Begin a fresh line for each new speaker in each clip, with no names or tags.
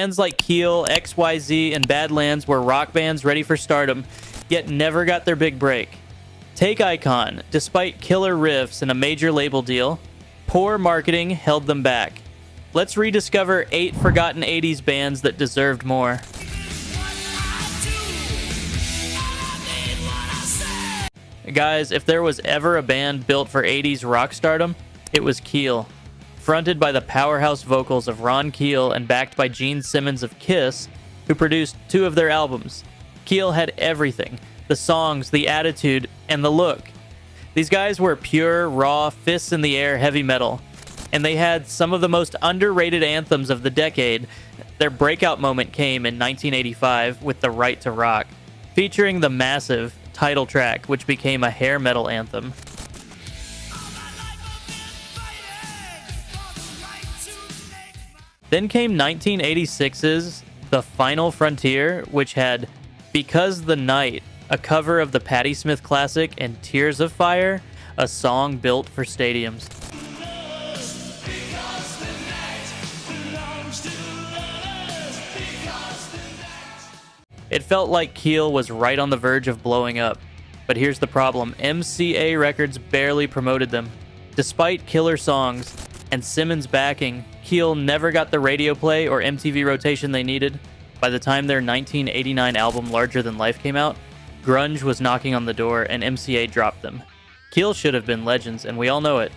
Bands like Keel, XYZ, and Badlands were rock bands ready for stardom, yet never got their big break. Take Icon. Despite killer riffs and a major label deal, poor marketing held them back. Let's rediscover 8 forgotten 80s bands that deserved more. Guys, if there was ever a band built for 80s rock stardom, it was Keel. Fronted by the powerhouse vocals of Ron Keel and backed by Gene Simmons of KISS, who produced 2 of their albums. Keel had everything: the songs, the attitude, and the look. These guys were pure, raw, fists in the air heavy metal, and they had some of the most underrated anthems of the decade. Their breakout moment came in 1985 with The Right to Rock, featuring the massive title track, which became a hair metal anthem. Then came 1986's The Final Frontier, which had Because the Night, a cover of the Patti Smith classic, and Tears of Fire, a song built for stadiums. It felt like Keel was right on the verge of blowing up. But here's the problem: MCA Records barely promoted them. Despite killer songs and Simmons' backing, Keel never got the radio play or MTV rotation they needed. By the time their 1989 album Larger Than Life came out, grunge was knocking on the door and MCA dropped them. Keel should have been legends, and we all know it.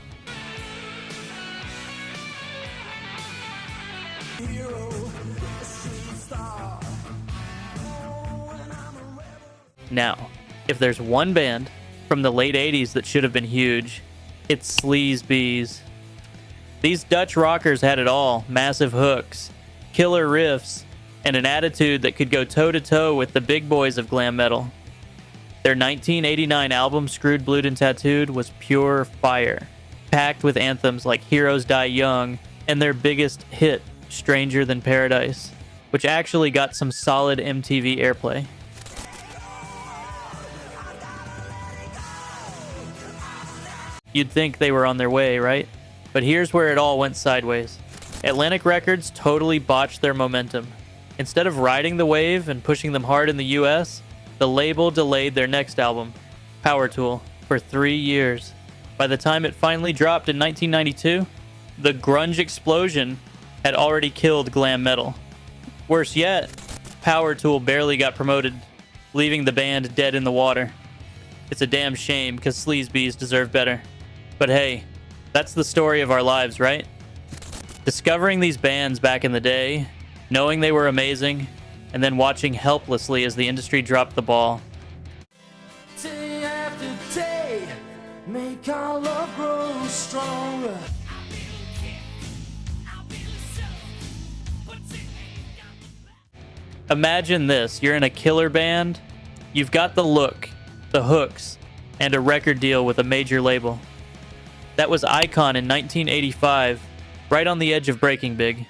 Now, if there's one band from the late 80s that should have been huge, it's Sleeze Beez. These Dutch rockers had it all: massive hooks, killer riffs, and an attitude that could go toe-to-toe with the big boys of glam metal. Their 1989 album, Screwed, Blued, and Tattooed, was pure fire, packed with anthems like Heroes Die Young and their biggest hit, Stranger Than Paradise, which actually got some solid MTV airplay. You'd think they were on their way, right? But here's where it all went sideways. Atlantic Records totally botched their momentum. Instead of riding the wave and pushing them hard in the US, the label delayed their next album, Power Tool, for 3 years. By the time it finally dropped in 1992, the grunge explosion had already killed glam metal. Worse yet, Power Tool barely got promoted, leaving the band dead in the water. It's a damn shame, because Sleeze Beez deserved better. But hey, that's the story of our lives, right? Discovering these bands back in the day, knowing they were amazing, and then watching helplessly as the industry dropped the ball.
Day after day, make our love grow stronger.
Imagine this: you're in a killer band, you've got the look, the hooks, and a record deal with a major label. That was Icon in 1985, right on the edge of breaking big.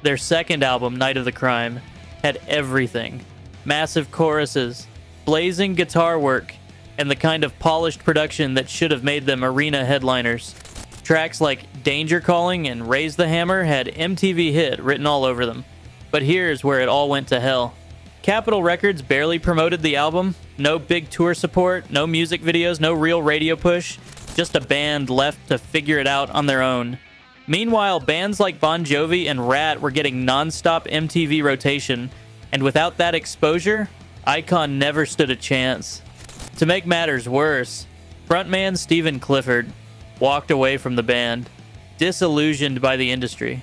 Their second album, Night of the Crime, had everything: massive choruses, blazing guitar work, and the kind of polished production that should have made them arena headliners. Tracks like Danger Calling and Raise the Hammer had MTV hit written all over them. But here's where it all went to hell. Capitol Records barely promoted the album. No big tour support, no music videos, no real radio push. Just a band left to figure it out on their own. Meanwhile, bands like Bon Jovi and Rat were getting non-stop MTV rotation, and without that exposure, Icon never stood a chance. To make matters worse, frontman Stephen Clifford walked away from the band, disillusioned by the industry.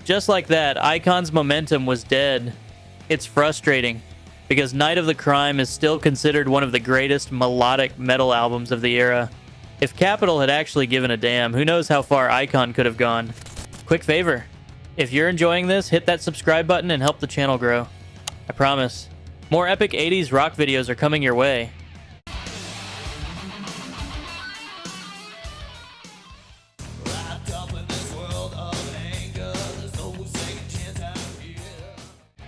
Just like that, Icon's momentum was dead. It's frustrating, because Night of the Crime is still considered one of the greatest melodic metal albums of the era. If Capitol had actually given a damn, who knows how far Icon could have gone. Quick favor: if you're enjoying this, hit that subscribe button and help the channel grow. I promise. More epic 80s rock videos are coming your way.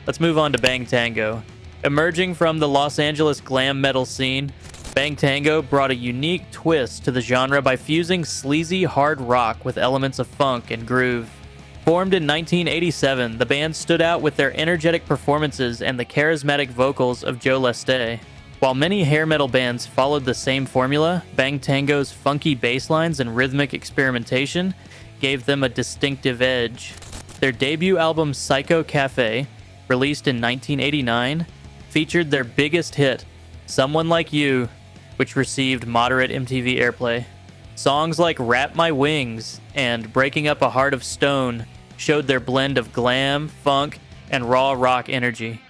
Let's move on to Bang Tango. Emerging from the Los Angeles glam metal scene, Bang Tango brought a unique twist to the genre by fusing sleazy hard rock with elements of funk and groove. Formed in 1987, the band stood out with their energetic performances and the charismatic vocals of Joe Leste. While many hair metal bands followed the same formula, Bang Tango's funky bass lines and rhythmic experimentation gave them a distinctive edge. Their debut album Psycho Cafe, released in 1989, featured their biggest hit, Someone Like You, which received moderate MTV airplay. Songs like Wrap My Wings and Breaking Up a Heart of Stone showed their blend of glam, funk, and raw rock energy.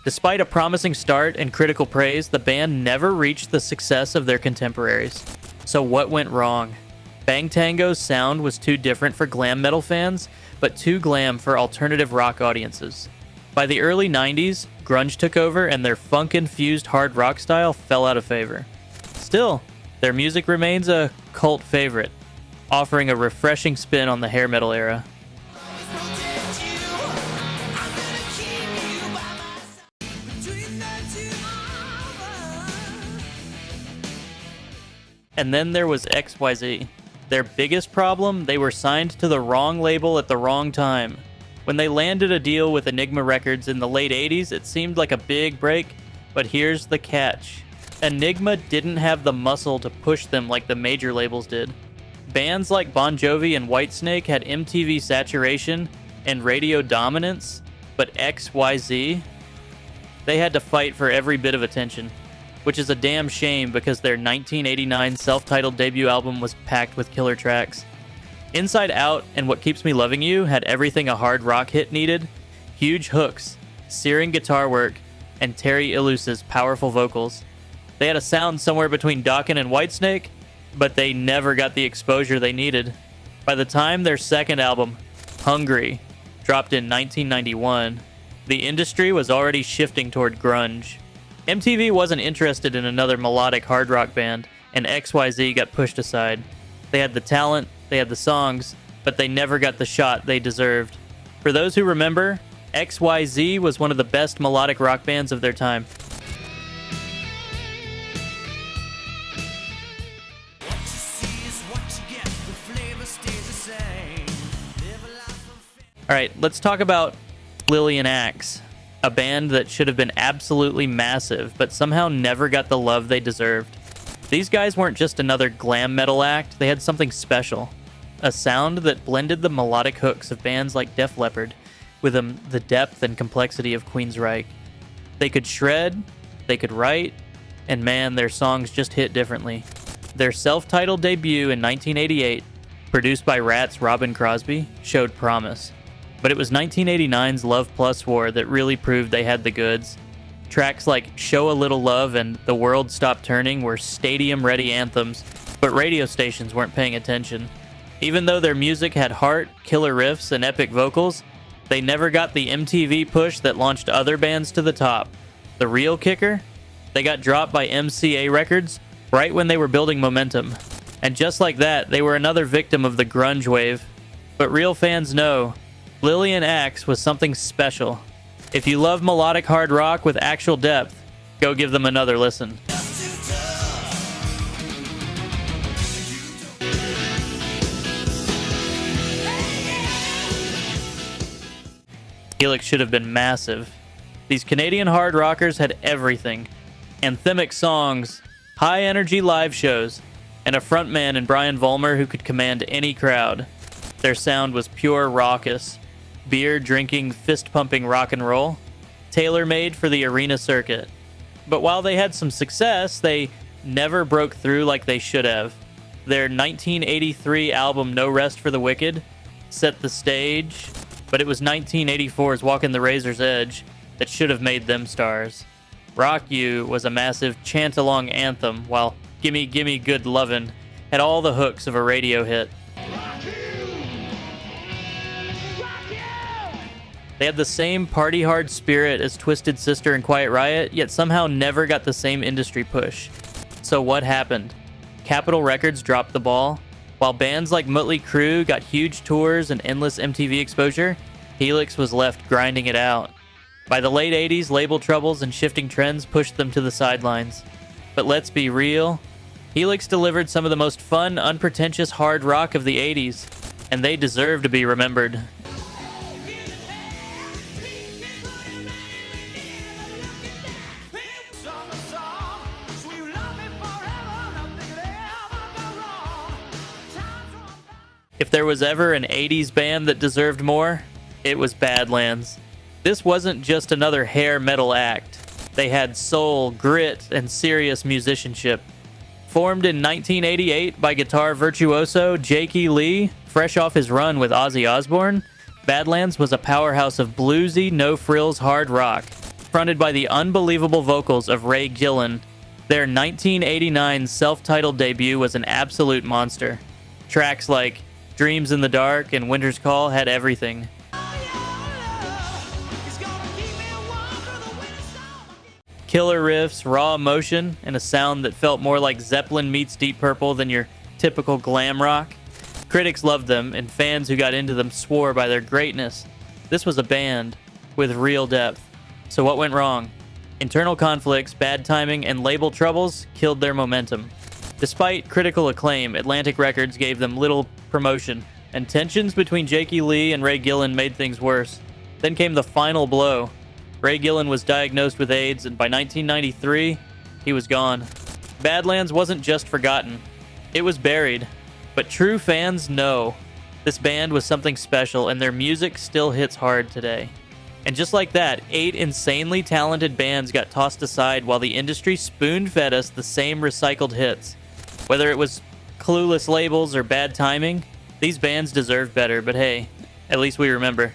Despite a promising start and critical praise, the band never reached the success of their contemporaries. So what went wrong? Bang Tango's sound was too different for glam metal fans, but too glam for alternative rock audiences. By the early 90s, grunge took over and their funk-infused hard rock style fell out of favor. Still, their music remains a cult favorite, offering a refreshing spin on the hair metal era. And then there was XYZ. Their biggest problem, they were signed to the wrong label at the wrong time. When they landed a deal with Enigma Records in the late 80s, it seemed like a big break, but here's the catch. Enigma didn't have the muscle to push them like the major labels did. Bands like Bon Jovi and Whitesnake had MTV saturation and radio dominance, but XYZ, they had to fight for every bit of attention, which is a damn shame because their 1989 self-titled debut album was packed with killer tracks. Inside Out and What Keeps Me Loving You had everything a hard rock hit needed: huge hooks, searing guitar work, and Terry Illus's powerful vocals. They had a sound somewhere between Dokken and Whitesnake, but they never got the exposure they needed. By the time their second album, Hungry, dropped in 1991, the industry was already shifting toward grunge. MTV wasn't interested in another melodic hard rock band, and XYZ got pushed aside. They had the talent, they had the songs, but they never got the shot they deserved. For those who remember, XYZ was one of the best melodic rock bands of their time. Alright, let's talk about Lilian Axe, a band that should have been absolutely massive, but somehow never got the love they deserved. These guys weren't just another glam metal act, they had something special. A sound that blended the melodic hooks of bands like Def Leppard with the depth and complexity of Queensryche. They could shred, they could write, and man, their songs just hit differently. Their self-titled debut in 1988, produced by Rat's Robin Crosby, showed promise. But it was 1989's Love Plus War that really proved they had the goods. Tracks like Show a Little Love and The World Stopped Turning were stadium-ready anthems, but radio stations weren't paying attention. Even though their music had heart, killer riffs, and epic vocals, they never got the MTV push that launched other bands to the top. The real kicker? They got dropped by MCA Records right when they were building momentum. And just like that, they were another victim of the grunge wave. But real fans know, Lilian Axe was something special. If you love melodic hard rock with actual depth, go give them another listen. Helix should have been massive. These Canadian hard rockers had everything: anthemic songs, high-energy live shows, and a frontman in Brian Vollmer who could command any crowd. Their sound was pure raucous, beer-drinking, fist-pumping rock and roll, tailor-made for the arena circuit. But while they had some success, they never broke through like they should have. Their 1983 album No Rest for the Wicked set the stage, but it was 1984's Walkin' the Razor's Edge that should have made them stars. Rock You was a massive chant-along anthem, while Gimme Gimme Good Lovin' had all the hooks of a radio hit. They had the same party-hard spirit as Twisted Sister and Quiet Riot, yet somehow never got the same industry push. So what happened? Capitol Records dropped the ball. While bands like Mötley Crüe got huge tours and endless MTV exposure, Helix was left grinding it out. By the late 80s, label troubles and shifting trends pushed them to the sidelines. But let's be real, Helix delivered some of the most fun, unpretentious hard rock of the 80s, and they deserve to be remembered. If there was ever an 80s band that deserved more, it was Badlands. This wasn't just another hair metal act. They had soul, grit, and serious musicianship. Formed in 1988 by guitar virtuoso Jakey Lee, fresh off his run with Ozzy Osbourne, Badlands was a powerhouse of bluesy, no-frills hard rock, fronted by the unbelievable vocals of Ray Gillen. Their 1989 self-titled debut was an absolute monster. Tracks like Dreams in the Dark and Winter's Call had everything. Killer riffs, raw emotion, and a sound that felt more like Zeppelin meets Deep Purple than your typical glam rock. Critics loved them, and fans who got into them swore by their greatness. This was a band with real depth. So what went wrong? Internal conflicts, bad timing, and label troubles killed their momentum. Despite critical acclaim, Atlantic Records gave them little promotion, and tensions between Jakey Lee and Ray Gillen made things worse. Then came the final blow. Ray Gillen was diagnosed with AIDS, and by 1993, he was gone. Badlands wasn't just forgotten. It was buried. But true fans know this band was something special, and their music still hits hard today. And just like that, 8 insanely talented bands got tossed aside while the industry spoon-fed us the same recycled hits. Whether it was clueless labels or bad timing, these bands deserved better, but hey, at least we remember.